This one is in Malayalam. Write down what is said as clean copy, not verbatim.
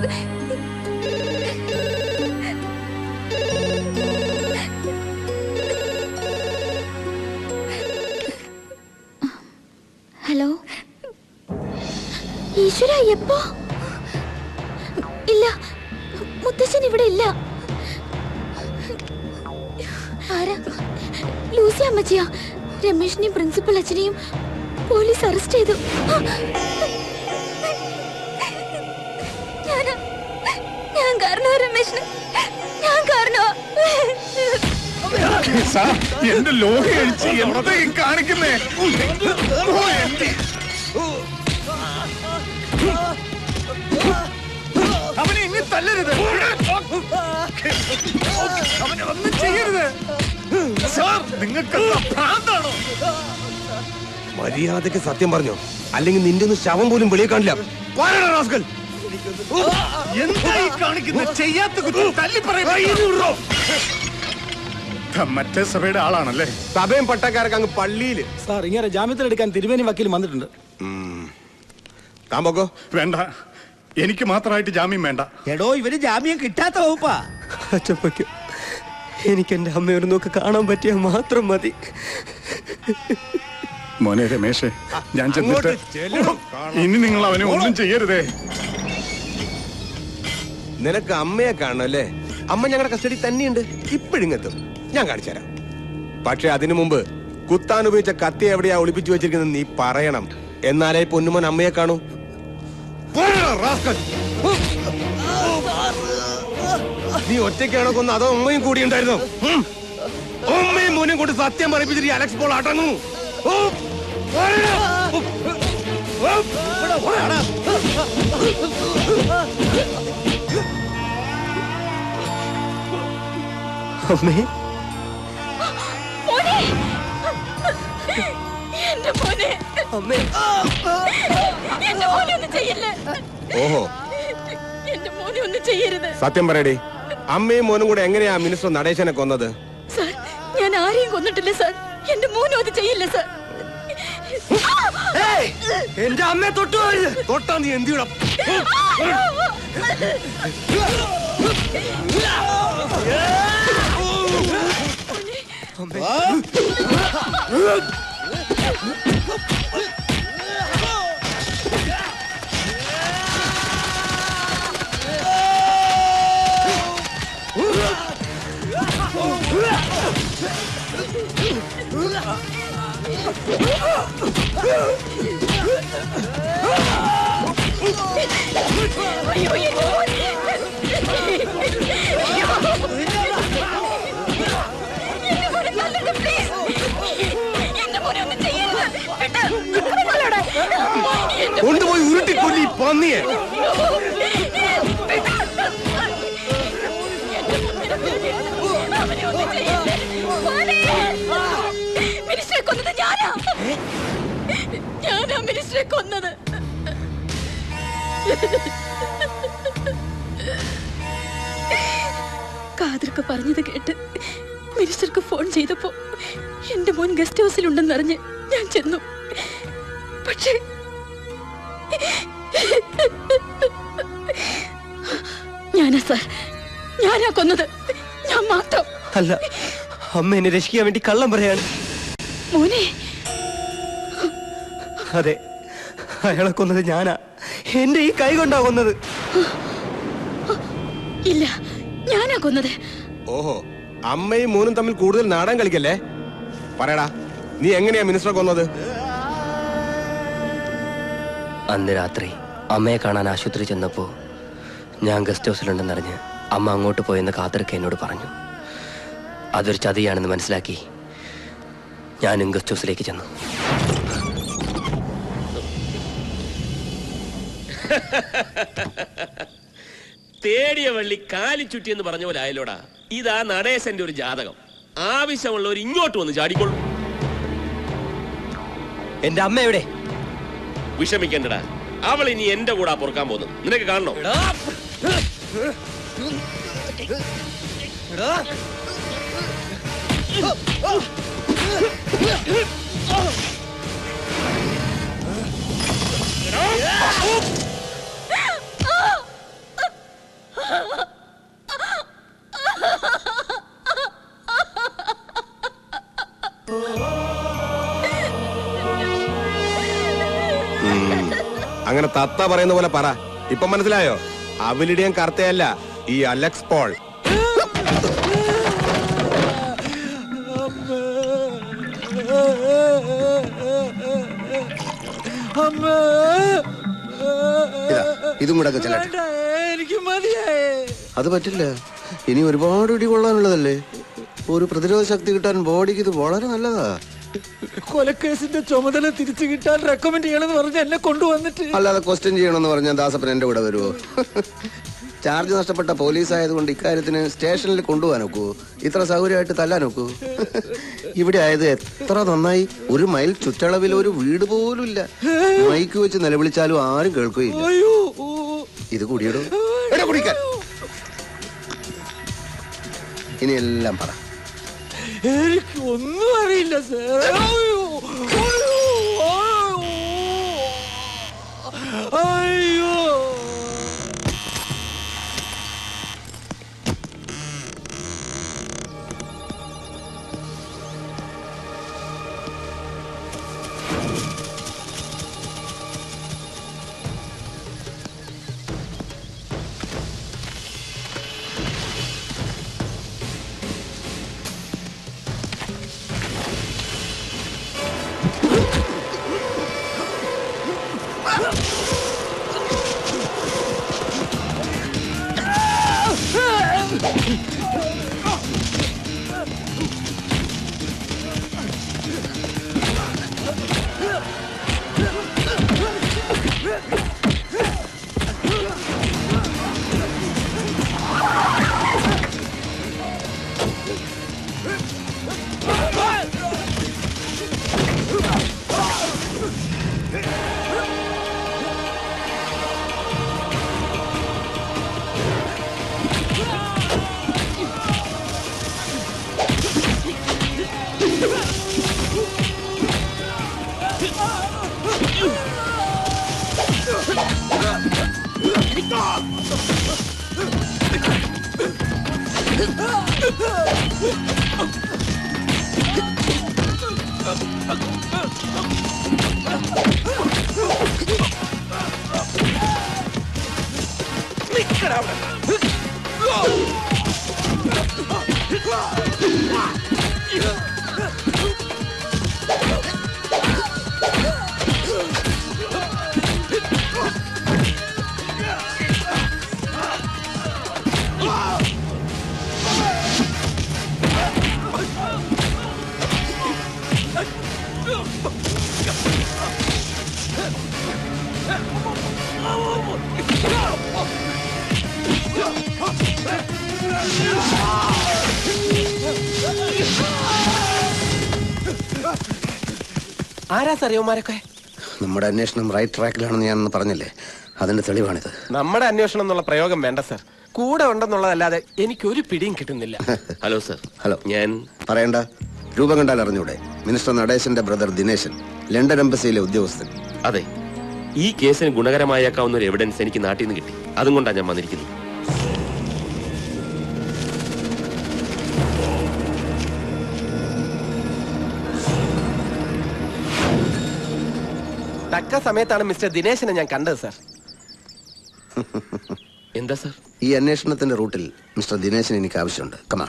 ഹലോ ഈശ്വര, എപ്പോ? ഇല്ല, മുത്തശ്ശൻ ഇവിടെ ഇല്ല. ആരാ? ലൂസി അമ്മച്ചിയാ. രമേഷിനെയും പ്രിൻസിപ്പൽ അച്ഛനെയും പോലീസ് അറസ്റ്റ് ചെയ്തു. ഞാൻ കാരണോ രമേഷിന്, ഞാൻ കാരണോ? എന്റെ ലോഹി അടിച്ച് എന്താ കാണിക്കുന്നേ? അവനെ ഇനി തല്ലരുത്, അവനെ ഒന്നും ചെയ്യരുത്. സാർ, നിങ്ങൾക്ക് ഭ്രാന്താണോ? മര്യാദക്ക് സത്യം പറഞ്ഞോ, അല്ലെങ്കിൽ നിന്റെ ഒന്ന് ശവം പോലും വെളിയെ കാണില്ല. എന്തായി കാണിക്കുന്നത്? ചെയ്യാത്ത കുറ്റം തല്ലി പറയുന്നു. മറ്റേ സഭയുടെ ആളാണല്ലേ? സഭയും പട്ടക്കാരൊക്കെ അങ്ങ് പള്ളിയില്. സാർ, ഇങ്ങനെ ജാമ്യത്തിലെടുക്കാൻ തിരുമേനി വക്കീൽ വന്നിട്ടുണ്ട്. താമ്പോക്കോ? വേണ്ട, എനിക്ക് മാത്രമായിട്ട് ജാമ്യം വേണ്ട. എടോ, ഇവര് ജാമ്യം കിട്ടാത്ത വകുപ്പാ. അച്ഛപ്പയ്ക്കോ, എനിക്ക് എന്റെ അമ്മയൊരു നോക്ക് കാണാൻ പറ്റിയാൽ മാത്രം മതി. മോനെ രമേശേ, ഞാൻ ചെന്നിട്ട് ഇനി നിങ്ങൾ അവനെ ഒന്നും ചെയ്യരുതേ. നിനക്ക് അമ്മയെ കാണണം അല്ലേ? അമ്മ ഞങ്ങളുടെ കസ്റ്റഡി തന്നെയുണ്ട്, ഇപ്പോഴിങ്ങെത്തും. ഞാൻ കാണിച്ചു തരാം. പക്ഷെ അതിനു മുമ്പ് കുത്താൻ ഉപയോഗിച്ച കത്തി എവിടെയാ ഒളിപ്പിച്ചു വെച്ചിരിക്കുന്നത് നീ പറയണം. എന്നാലേ പൊന്നുമോൻ അമ്മയെ കാണൂ. നീ ഒറ്റയ്ക്കാണോ കൊന്ന്, അതോ അമ്മയും കൂടി ഉണ്ടായിരുന്നോ? അമ്മയും മോനും കൊണ്ട് സത്യം പറയിപ്പിച്ചിട്ട് ഈ അലക്സ് പോൾ അടങ്ങൂ. അമ്മേ, ഓഹോ, സത്യം പറയടേ, അമ്മയും മോനും കൂടെ എങ്ങനെയാ മിനിസ്റ്റർ നടേശനെ കൊന്നത്? സാർ, ഞാൻ ആരെയും കൊന്നിട്ടില്ല സാർ. എന്റെ മോനും അത് ചെയ്യില്ല സാർ. എന്റെ അമ്മയെ തൊട്ടു. തൊട്ടാ നീ എന്തിയുടെ? കൊണ്ടുപോയി ഉരുട്ടിക്കൊല്ലി പന്നിയെ. മിനിസ്റ്ററെ കൊന്നത് ഞാനാ. ഞാനാ മിനിസ്റ്ററെ കൊന്നത്. കാതിർക്ക് പറഞ്ഞത് കേട്ട് മിനിസ്റ്റർക്ക് ഫോൺ ചെയ്തപ്പോ എന്റെ മോൻ ഗസ്റ്റ് ഹൗസിലുണ്ടെന്നറിഞ്ഞ് ഞാൻ ചെന്നു. പക്ഷേ ഞാനാ സാർ, ഞാനാ കൊന്നത്. ഞാൻ മാത്രം അല്ല, അമ്മ എന്നെ രക്ഷിക്കാൻ വേണ്ടി കള്ളം പറയാണ്. മോനെ, അതെ, അയാളെ കൊന്നത് ഞാനാ. എന്റെ ഈ കൈ കൊണ്ടാ കൊന്നത്. ഇല്ല, ഞാനാ കൊന്നത്. ഓഹോ, അമ്മയും മോനും തമ്മിൽ കൂടുതൽ നാടൻ കളിക്കല്ലേ? പറയടാ, നീ എങ്ങനെയാ മിനിസ്റ്ററെ കൊന്നത്? അന്ന് രാത്രി അമ്മയെ കാണാൻ ആശുപത്രി ചെന്നപ്പോ ഞാൻ ഗസ്റ്റ് ഹൗസിലുണ്ടെന്നറിഞ്ഞ് അമ്മ അങ്ങോട്ട് പോയെന്ന് കാതർക്ക് എന്നോട് പറഞ്ഞു. അതൊരു ചതിയാണെന്ന് മനസ്സിലാക്കി ഞാനും ഗസ്റ്റ് ഹൗസിലേക്ക് ചെന്നു. തേടിയ വള്ളി കാലി ചുറ്റി എന്ന് പറഞ്ഞ പോലെ ആയല്ലോടാ. ഇതാ നടേശന്റെ ഒരു ജാതകം. ആവശ്യമുള്ളവർ ഇങ്ങോട്ട് വന്ന് ചാടിക്കൊള്ളു. എന്റെ അമ്മ എവിടെ? വിഷമിക്കണ്ടടാ, അവൾ ഇനി എന്റെ കൂടെ പൊറുക്കാൻ പോകുന്നു. നിനക്ക് കാണണോ? അങ്ങനെ തത്ത പറയുന്ന പോലെ പറ. ഇപ്പൊ മനസ്സിലായോ? അവലിടിയൻ കർത്തയല്ല, ഈ അലക്സ് പോൾ. ഇതും കൂടെ ചെല്ലട്ടെ. എനിക്ക് മതിയായേ. അത് പറ്റില്ല. ഇനി ഒരുപാട് ഇടി കൊള്ളാനുള്ളതല്ലേ. ഒരു പ്രതിരോധ ശക്തി കിട്ടാൻ ബോഡിക്ക് ഇത് വളരെ നല്ലതാ. കൊലക്കേസിന്റെ ചുമതല തിരിച്ചു കിട്ടാൻ റെക്കമെൻഡ് ചെയ്യണമെന്ന് പറഞ്ഞ് എന്നെ കൊണ്ടുവന്നിട്ട്. അല്ലാതെ ക്വസ്റ്റ്യൻ ചെയ്യണമെന്ന് പറഞ്ഞാൽ ദാസപ്പൻ എന്റെ കൂടെ വരുമോ? ചാർജ് നഷ്ടപ്പെട്ട പോലീസ് ആയതുകൊണ്ട് ഇക്കാര്യത്തിന് സ്റ്റേഷനിൽ കൊണ്ടുപോകാൻ നോക്കൂ. ഇത്ര സൗകര്യമായിട്ട് തല്ലാൻ നോക്കൂ. ഇവിടെ ആയത് എത്ര നന്നായി. ഒരു മൈൽ ചുറ്റളവിൽ ഒരു വീട് പോലും ഇല്ല. മൈക്ക് വെച്ച് നിലവിളിച്ചാലും ആരും കേൾക്കുകയില്ല. ഇത് കുടിയിടും. കുടിക്കാൻ ഇനി എല്ലാം പറ. എനിക്ക് ഒന്നും അറിയില്ല സാർ. അയ്യോ ആരാ സാർ യുവമാരൊക്കെ? നമ്മുടെ അന്വേഷണം റൈറ്റ് ട്രാക്കിലാണെന്ന് ഞാൻ പറഞ്ഞില്ലേ, അതിന്റെ തെളിവാണിത്. നമ്മുടെ അന്വേഷണം എന്നുള്ള പ്രയോഗം വേണ്ട സർ. കൂടെ ഉണ്ടെന്നുള്ളതല്ലാതെ എനിക്കൊരു പിടിയും കിട്ടുന്നില്ല. Hello sir. ഹലോ. ഞാൻ പറയണ്ട, രൂപം കണ്ടാൽ അറിഞ്ഞൂടെ? മിനിസ്റ്റർ നടേശന്റെ ബ്രദർ ദിനേശൻ, ലണ്ടൻ എംബസിയിലെ ഉദ്യോഗസ്ഥൻ. അതെ, ഈ കേസിന് ഗുണകരമായേക്കാവുന്ന ഒരു എവിഡൻസ് എനിക്ക് നാട്ടിൽ നിന്ന് കിട്ടി. അതും കൊണ്ടാണ് ഞാൻ വന്നിരിക്കുന്നത്. തക്ക സമയത്താണ് മിസ്റ്റർ ദിനേശനെ ഞാൻ കണ്ടത് സർ. എന്താ സർ? ഈ അന്വേഷണത്തിന്റെ റൂട്ടിൽ മിസ്റ്റർ ദിനേശൻ എനിക്ക് ആവശ്യമുണ്ട്. കമാ.